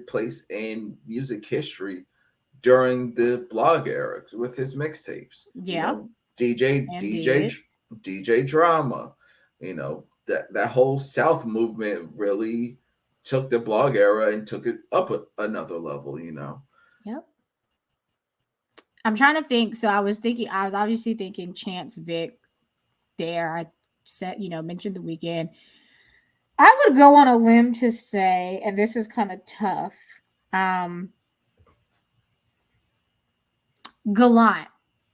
place in music history during the blog era with his mixtapes. Yeah, DJ Drama, that whole South movement really took the blog era and took it up another level. Yep. I'm trying to think. So I was obviously thinking Chance, Vic. There, I said, mentioned The Weeknd. I would go on a limb to say, and this is kind of tough, Gallant.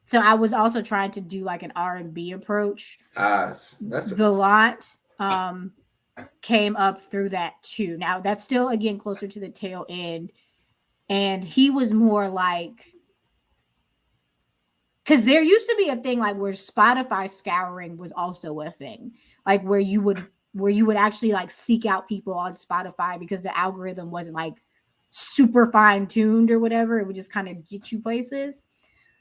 So I was also trying to do like an R&B approach. That's Gallant came up through that too. Now that's still again closer to the tail end, and he was more like, because there used to be a thing like where Spotify scouring was also a thing, like where you would actually like seek out people on Spotify because the algorithm wasn't like super fine tuned or whatever. It would just kind of get you places.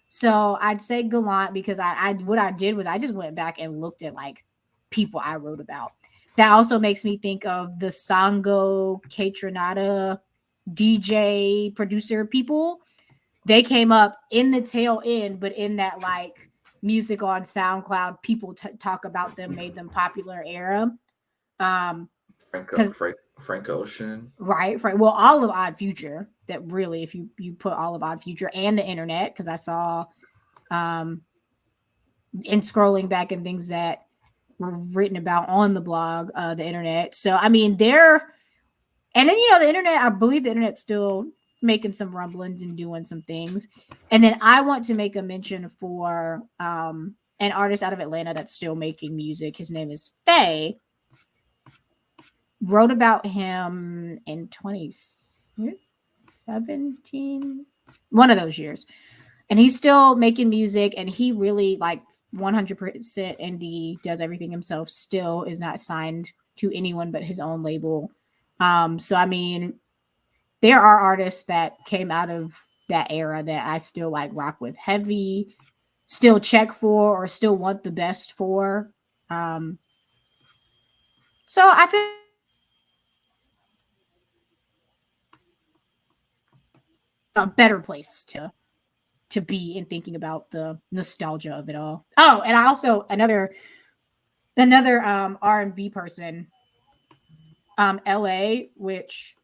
So I'd say Gallant because what I did was I just went back and looked at like people I wrote about. That also makes me think of the Sango, K-Tronada, DJ, producer people. They came up in the tail end, but in that like music on SoundCloud, people talk about them, made them popular era. Frank Ocean, right? Well, all of Odd Future. That really, if you put all of Odd Future and the internet, because I saw, in scrolling back and things that were written about on the blog, the internet. So I mean, and then the internet. I believe the internet's still making some rumblings and doing some things. And then I want to make a mention for an artist out of Atlanta that's still making music. His name is Faye. Wrote about him in 2017, one of those years. And he's still making music, and he really like 100% indie, does everything himself, still is not signed to anyone but his own label. So I mean, there are artists that came out of that era that I still like rock with heavy, still check for, or still want the best for. So I feel a better place to be in thinking about the nostalgia of it all. Oh, and I also another R&B person, LA, which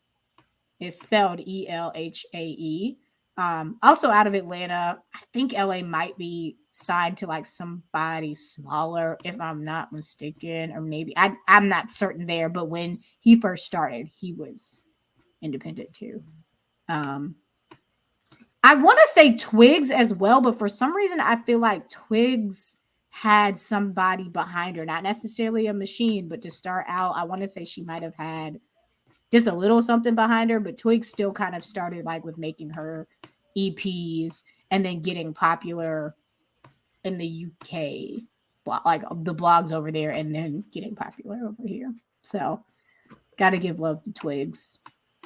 is spelled ELHAE. Also out of Atlanta. I think LA might be signed to like somebody smaller, if I'm not mistaken, or maybe I'm not certain there. But when he first started, he was independent too. I want to say Twigs as well, but for some reason I feel like Twigs had somebody behind her, not necessarily a machine, but to start out, I want to say she might have had just a little something behind her, but Twigs still kind of started like with making her EPs, and then getting popular in the UK, like the blogs over there, and then getting popular over here. So, got to give love to Twigs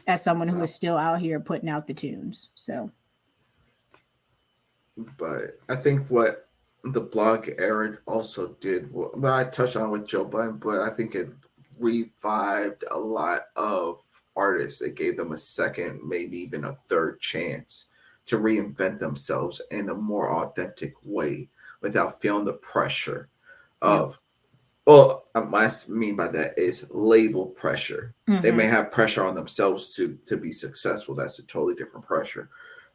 as someone who No, is still out here putting out the tunes. So, but I think what the blog era also did, well, I touched on with Joe Budden, but I think it revived a lot of artists. It gave them a second, maybe even a third chance to reinvent themselves in a more authentic way without feeling the pressure yep. of, well, what I mean by that is label pressure. They Mm-hmm. may have pressure on themselves to be successful. That's a totally different pressure,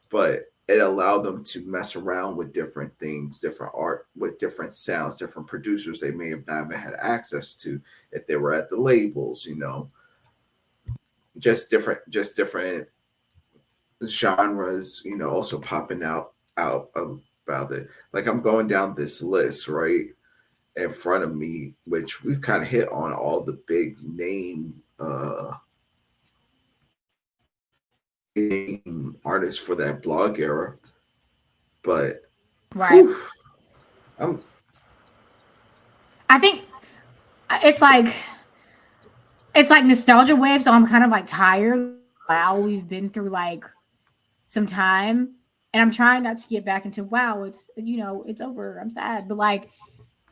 but it allowed them to mess around with different things, different art, with different sounds, different producers they may have not even had access to if they were at the labels, just different genres, also popping out about it. Like I'm going down this list right in front of me, which we've kind of hit on all the big name artists for that blog era, but Right. whew, I'm I think it's like it's like nostalgia wave, so I'm kind of like tired. Wow, we've been through like some time, and I'm trying not to get back into wow, it's over. I'm sad, but like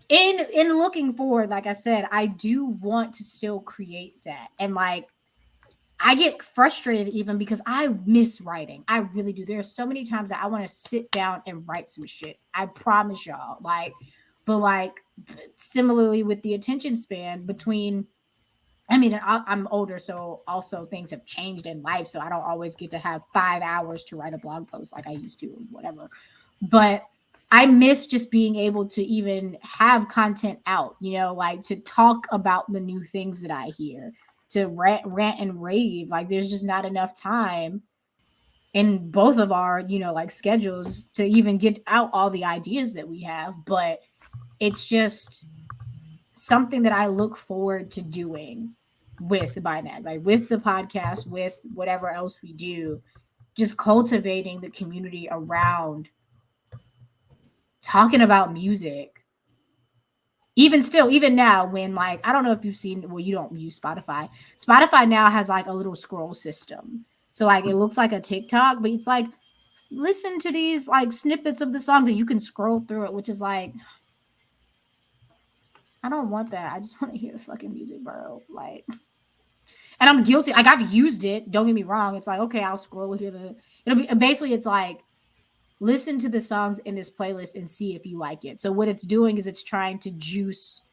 in looking forward, like I said, I do want to still create that, and like I get frustrated even because I miss writing. I really do. There's so many times that I want to sit down and write some shit. I promise y'all. But like similarly with the attention span between I mean, I'm older, so also things have changed in life. So I don't always get to have 5 hours to write a blog post like I used to, or whatever. But I miss just being able to even have content out, like to talk about the new things that I hear, to rant and rave. Like, there's just not enough time in both of our, like schedules to even get out all the ideas that we have. But it's just something that I look forward to doing with BINAC, like with the podcast, with whatever else we do, just cultivating the community around talking about music. Even still, even now, when like, I don't know if you've seen, well, you don't use Spotify. Spotify now has like a little scroll system. So like it looks like a TikTok, but it's like, listen to these like snippets of the songs and you can scroll through it, which is like, I don't want that. I just want to hear the fucking music, bro. Like, and I'm guilty. Like I've used it. Don't get me wrong. It's like, okay, I'll scroll here. It'll be basically it's like listen to the songs in this playlist and see if you like it. So what it's doing is it's trying to juice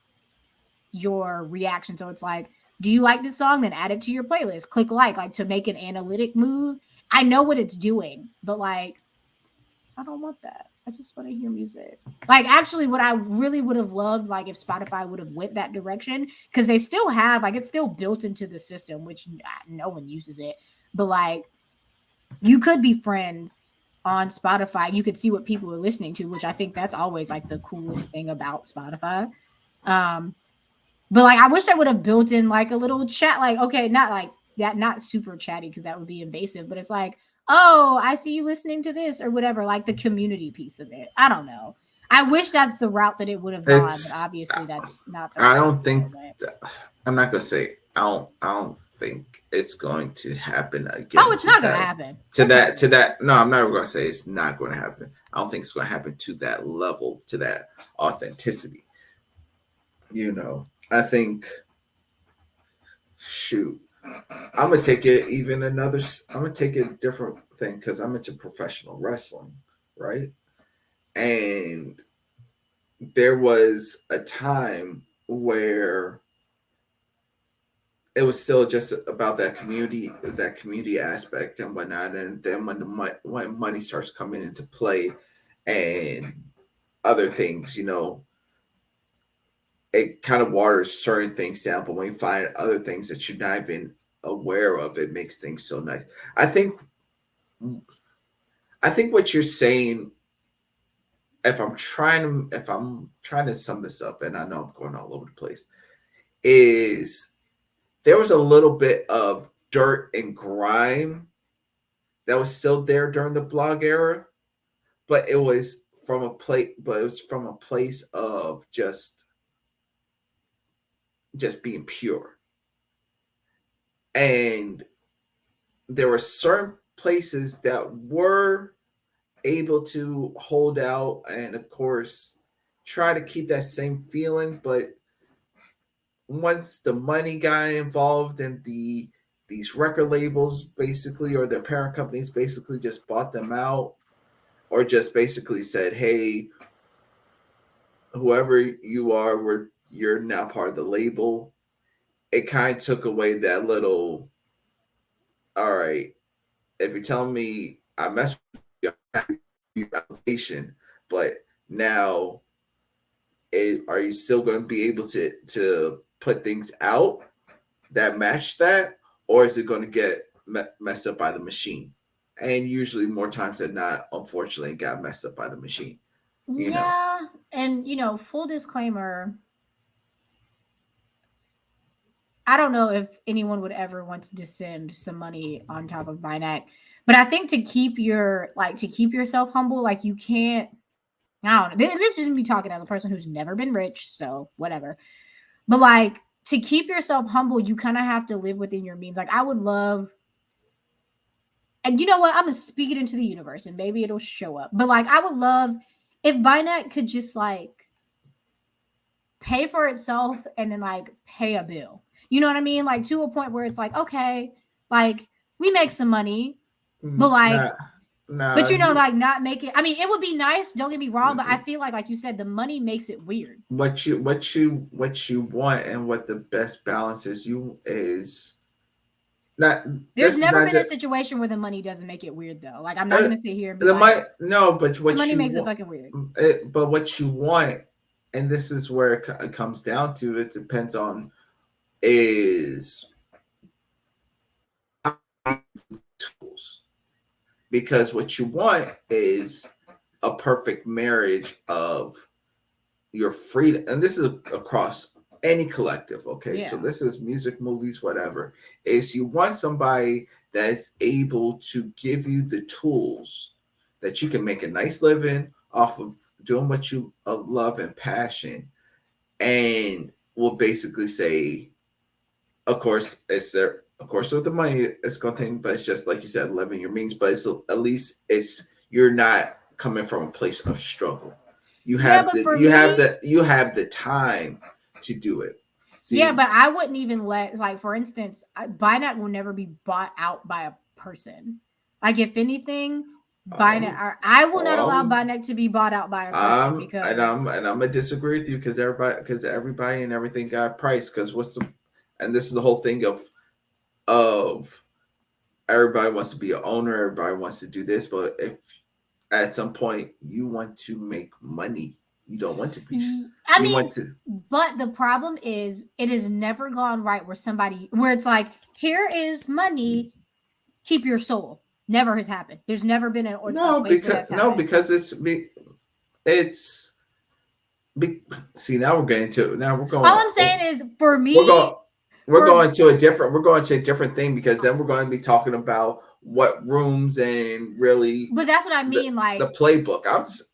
your reaction. So it's like, do you like this song? Then add it to your playlist. Click like to make an analytic move. I know what it's doing, but like I don't want that. I just want to hear music. Like actually what I really would have loved like if Spotify would have went that direction cuz they still have like it's still built into the system which no one uses it. But like you could be friends on Spotify. You could see what people are listening to, which I think that's always like the coolest thing about Spotify. Um but like I wish I would have built in like a little chat like okay, not like that not super chatty cuz that would be invasive, but it's like oh, I see you listening to this or whatever, like the community piece of it. I don't know. I wish that's the route that it would have gone, but it's obviously that's not the I route don't that think it went. I'm not gonna say I don't think it's going to happen Oh, again it's not gonna happen. to It's not that gonna to happen. that. No, I'm never gonna say it's not going to happen. I don't think it's going to happen to that level, to that authenticity. I think shoot, I'm gonna take it even another. I'm gonna take it a different thing because I'm into professional wrestling, right? And there was a time where it was still just about that community aspect and whatnot. And then when money starts coming into play and other things, it kind of waters certain things down. But when you find other things that you're not even aware of, it makes things so nice. I think I think what you're saying, if I'm trying to sum this up, and I know I'm going all over the place, is there was a little bit of dirt and grime that was still there during the blog era, but it was from a place of just being pure. And there were certain places that were able to hold out and of course try to keep that same feeling, but once the money got involved and these record labels basically or their parent companies basically just bought them out or just basically said, hey, whoever you are, you're now part of the label. It kind of took away that little, all right, if you're telling me I mess with your application, but now are you still going to be able to put things out that match that, or is it going to get messed up by the machine? And usually, more times than not, unfortunately, it got messed up by the machine. You know. Yeah, and full disclaimer, I don't know if anyone would ever want to descend some money on top of BINACT, but I think to keep yourself humble, like you can't. I don't know. This is just me talking as a person who's never been rich, so whatever. But like to keep yourself humble, you kind of have to live within your means. Like I would love, and you know what? I'm gonna speak it into the universe, and maybe it'll show up. But like I would love if BINACT could just like pay for itself and then like pay a bill. You know what I mean? Like to a point where it's like, okay, like we make some money, but like, nah. but like not make it. I mean, it would be nice. Don't get me wrong, but I feel like you said, the money makes it weird. What you want and what the best balance is not. There's This is never not been a just, situation where the money doesn't make it weird though. Like I'm not gonna sit here and be like, no, but the money makes it fucking weird. But what you want, and this is where it comes down to. It depends on is tools, because what you want is a perfect marriage of your freedom, and this is across any collective. Okay, Yeah. so this is music, movies, whatever. Is you want somebody that is able to give you the tools that you can make a nice living off of doing what you love and passion, and will basically say, of course, it's there. Of course, with the money, it's going to think, but it's just like you said, living your means. But it's at least you're not coming from a place of struggle. You have you have the time to do it. See? Yeah, but I wouldn't even let, like, for instance, BINACT will never be bought out by a person. Like, if anything, BINACT, I will not allow BINACT to be bought out by a person because and I'm gonna disagree with you because everybody and everything got a price. Because and this is the whole thing of everybody wants to be an owner, everybody wants to do this, but if at some point you want to make money, you don't want to be. But the problem is, it has never gone right where it's like, here is money, keep your soul. Never has happened. There's never been a place where that's happened. Because see, now we're getting to now we're going. All I'm saying is, for me, we're going to a different thing, because then we're going to be talking about what rooms and really. But that's what I mean, like the playbook.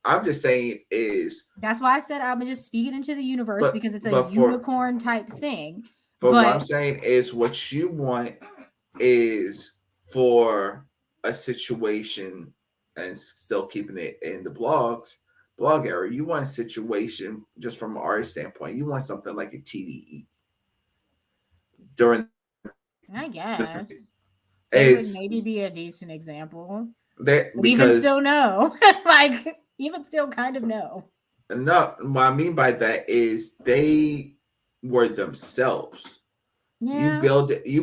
I'm just saying is. That's why I said I'm just speaking into the universe, because it's a unicorn type thing. But what I'm saying is, what you want is for a situation, and still keeping it in the blog era. You want a situation, just from an artist standpoint, you want something like a TDE during. I guess it would maybe be a decent example. Even still no, like even still kind of no. No, what I mean by that is they were themselves. Yeah. You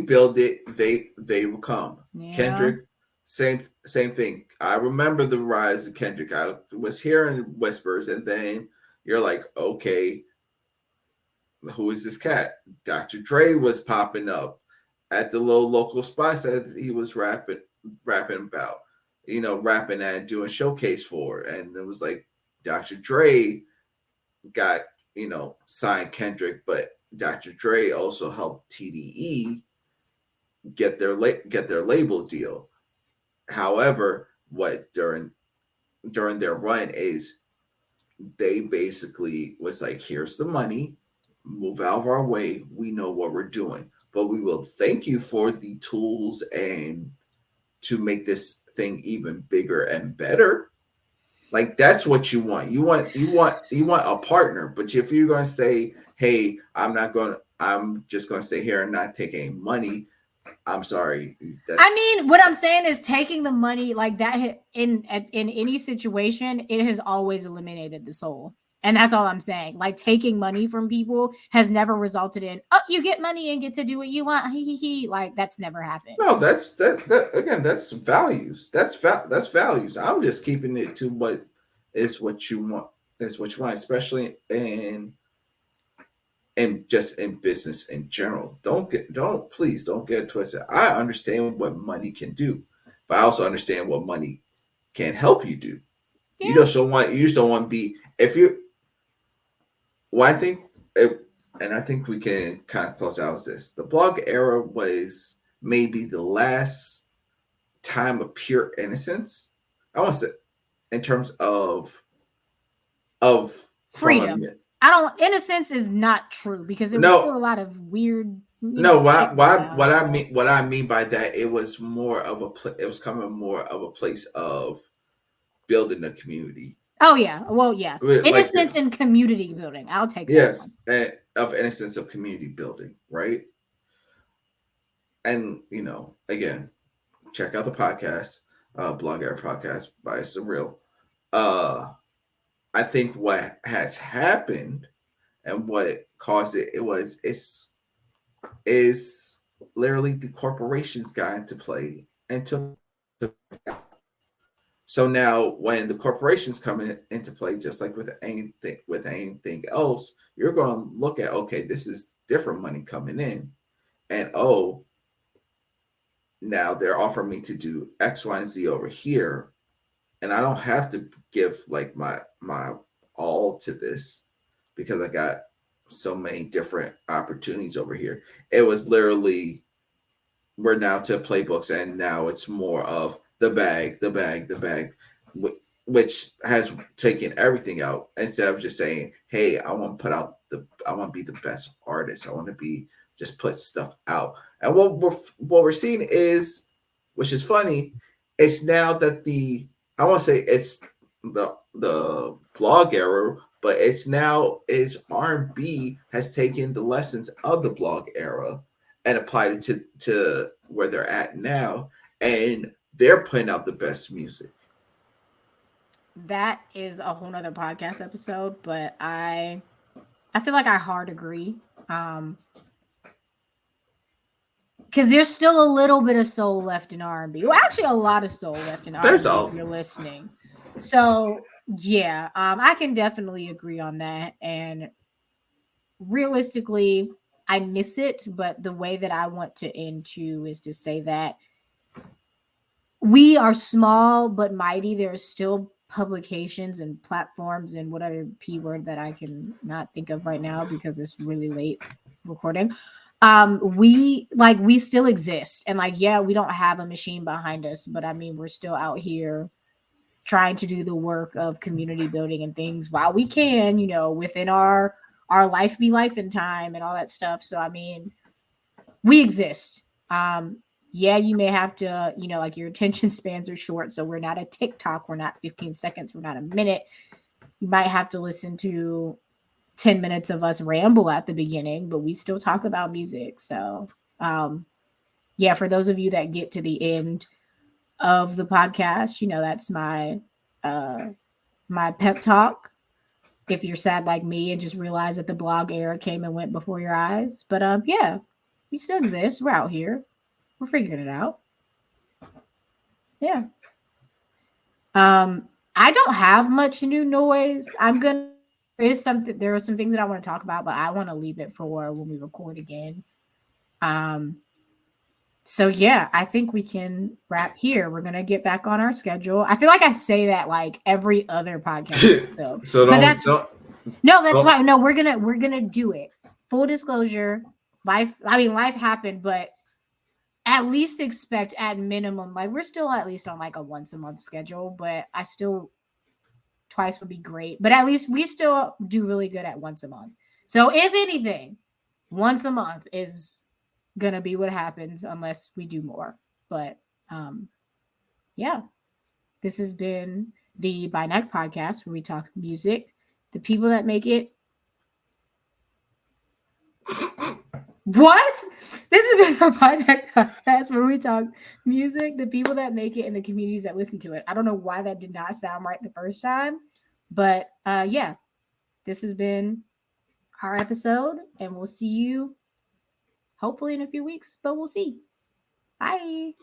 build it, they will come. Yeah. Kendrick, same thing. I remember the rise of Kendrick. I was hearing whispers, and then you're like, okay, who is this cat? Dr. Dre was popping up at the little local spots that he was rapping about, rapping and doing showcase for. And it was like Dr. Dre got, signed Kendrick, but Dr. Dre also helped TDE get their label deal. However, what during their run is they basically was like, here's the money, move out of our way. We know what we're doing, but we will thank you for the tools and to make this thing even bigger and better. Like that's what you want. You want a partner. But if you're going to say, hey, I'm just going to stay here and not take any money. I'm sorry. I mean, what I'm saying is taking the money like that in any situation, it has always eliminated the soul. And that's all I'm saying. Like taking money from people has never resulted in, oh, you get money and get to do what you want. Like that's never happened. No, that again. That's values. That's values. I'm just keeping it to what is what you want. Is what you want, especially in just in business in general. Please don't get it twisted. I understand what money can do, but I also understand what money can help you do. Yeah. You just don't want to be if you. Well, I think we can kind of close out with this. The blog era was maybe the last time of pure innocence. I want to say, in terms of freedom. Innocence is not true because there was still a lot of weird. What I mean by that, it was more of it was coming more of a place of building a community. Oh yeah, well yeah, innocence and community building. I'll take that. Yes, of innocence of community building, right? And again, check out the podcast, Blog Era Podcast by Surreal. I think what has happened and what caused it is literally the corporations got into play and took. So now, when the corporations come into play, just like with anything else, you're going to look at, okay, this is different money coming in, and now they're offering me to do X, Y, and Z over here, and I don't have to give like my all to this because I got so many different opportunities over here. It was literally we're now to playbooks, and now it's more of the bag, which has taken everything out instead of just saying, hey, I want to be the best artist. I want to just put stuff out. And what we're seeing is, which is funny, it's now that I want to say it's the blog era, but it's now is R&B has taken the lessons of the blog era and applied it to where they're at now, and they're putting out the best music. That is a whole nother podcast episode, but I feel like I hard agree. Because there's still a little bit of soul left in R&B. Well, actually, a lot of soul left in R&B if you're listening. So, yeah, I can definitely agree on that. And realistically, I miss it. But the way that I want to end too is to say that we are small but mighty. There are still publications and platforms and what other P word that I can not think of right now because it's really late recording. We still exist, and we don't have a machine behind us, but I mean we're still out here trying to do the work of community building and things while we can, within our life be life in time and all that stuff. So I mean we exist. You may have to, your attention spans are short, so we're not a TikTok, we're not 15 seconds, we're not a minute. You might have to listen to 10 minutes of us ramble at the beginning, but we still talk about music. So, for those of you that get to the end of the podcast, that's my my pep talk. If you're sad like me and just realize that the blog era came and went before your eyes, but we still exist. We're out here. We're figuring it out. Yeah. I don't have much new noise. There are some things that I want to talk about, but I want to leave it for when we record again. So yeah, I think we can wrap here. We're gonna get back on our schedule. I feel like I say that like every other podcast. That's fine. No, we're gonna do it. Full disclosure, life happened, but at least expect at minimum, like we're still at least on like a once a month schedule, but I still twice would be great. But at least we still do really good at once a month. So if anything, once a month is gonna be what happens unless we do more. But yeah, this has been the BINACT Podcast where we talk music, the people that make it. What? This has been the BINACT Podcast where we talk music, the people that make it, and the communities that listen to it. I don't know why that did not sound right the first time, but yeah, this has been our episode, and we'll see you hopefully in a few weeks, but we'll see. Bye.